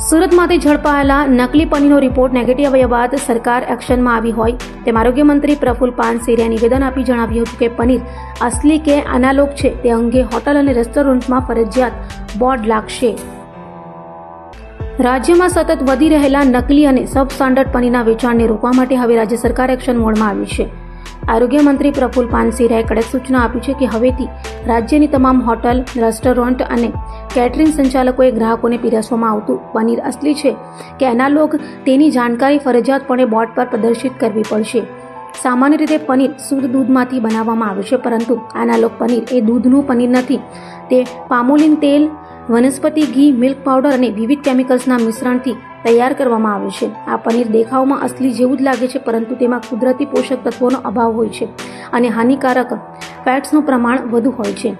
સુરતમાંથી ઝડપાયેલા નકલી પનીરનો report negative આવ્યા બાદ સરકાર એક્શનમાં આવી હોય તેમ આરોગ્ય મંત્રી પ્રફુલ પાનસેરિયાએ નિવેદન આપી જણાવ્યું હતું કે પનીર અસલી કે એનાલોગ છે તે અંગે હોટલ અને રેસ્ટોરન્ટમાં ફરજિયાત બોર્ડ લાગશે। રાજ્યમાં સતત વધી રહેલા નકલી અને સબસ્ટાન્ડર્ડ પનીરના વેચાણને રોકવા માટે હવે રાજ્ય સરકાર એક્શન મોડમાં આવી છે। આરોગ્ય મંત્રી પ્રફુલ પાનસેરિયાએ કડક સૂચના આપી છે કે હવેથી રાજ્યની તમામ હોટલ, રેસ્ટોરન્ટ અને કેટરિંગ સંચાલકોએ ગ્રાહકોને પીરસવામાં આવતું પનીર અસલી છે કે એનાલોગ તેની જાણકારી ફરજિયાતપણે બોર્ડ પર પ્રદર્શિત કરવી પડશે। સામાન્ય રીતે પનીર શુદ્ધ દૂધમાંથી બનાવવામાં આવે છે, પરંતુ એનાલોગ પનીર એ દૂધનું પનીર નથી, તે પામોલિન તેલ, વનસ્પતિ ઘી, મિલ્ક પાવડર અને વિવિધ કેમિકલ્સના મિશ્રણથી તૈયાર કરવામાં આવે છે। આ પનીર દેખાવમાં અસલી જેવું જ લાગે છે, પરંતુ તેમાં કુદરતી પોષક તત્વોનો અભાવ હોય છે અને હાનિકારક ફેટ્સનું પ્રમાણ વધુ હોય છે।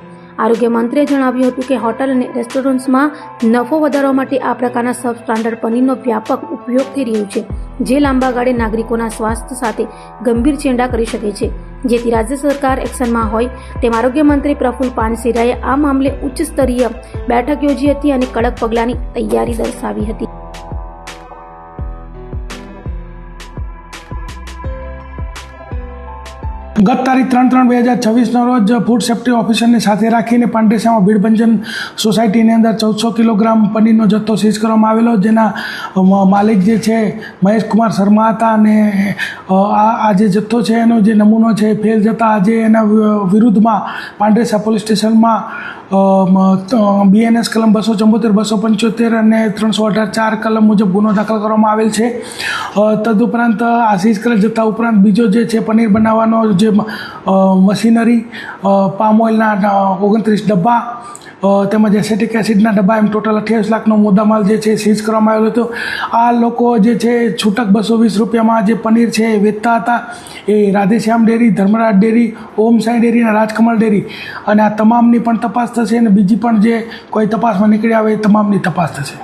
આરોગ્ય મંત્રીએ જણાવ્યું હતું કે હોટલ અને રેસ્ટોરન્ટ્સમાં નફો વધારવા માટે આ પ્રકારના સબસ્ટાન્ડર્ડ પનીરનો વ્યાપક ઉપયોગ થઈ રહ્યો છે, જે લાંબા ગાળે નાગરિકોના સ્વાસ્થ્ય સાથે ગંભીર ચેડા કરી શકે છે। જેથી રાજ્ય સરકાર એક્શનમાં હોય તેમ આરોગ્ય મંત્રી પ્રફુલ પાનસેરિયાએ આ મામલે ઉચ્ચ સ્તરીય બેઠક યોજી હતી અને કડક પગલાંની તૈયારી દર્શાવી હતી। ગત તારીખ 3/3/2026 રોજ ફૂડ સેફ્ટી ઓફિસરને સાથે રાખીને પાંડેસરામાં ભીડભંજન સોસાયટીની અંદર 1400 કિલોગ્રામ પનીરનો જથ્થો સીઝ કરવામાં આવેલો, જેના માલિક જે છે મહેશકુમાર શર્મા હતા અને આ જે જથ્થો છે એનો જે નમૂનો છે ફેલ જતાં આજે એના વિરુદ્ધમાં પાંડેસરા પોલીસ સ્ટેશનમાં BNS કલમ 274, 275 અને 318(4) કલમ મુજબ ગુનો દાખલ કરવામાં આવેલ છે। તદુપરાંત આ સીઝ કરેલ જથ્થા ઉપરાંત બીજો જે છે પનીર બનાવવાનો જે મશીનરી, પામ ઓઇલના 29 ડબ્બા તેમજ એસેટિક એસિડના ડબ્બા, એમ ટોટલ 28 લાખનો મુદ્દામાલ જે છે સીઝ કરવામાં આવેલો હતો। આ લોકો જે છે છૂટક 220 રૂપિયામાં જે પનીર છે એ વેચતા હતા। એ રાધેશ્યામ ડેરી, ધર્મરાજ ડેરી, ઓમ સાંઈ ડેરી અને રાજકમલ ડેરી, અને આ તમામની પણ તપાસ થશે અને બીજી પણ જે કોઈ તપાસમાં નીકળી આવે એ તમામની તપાસ થશે।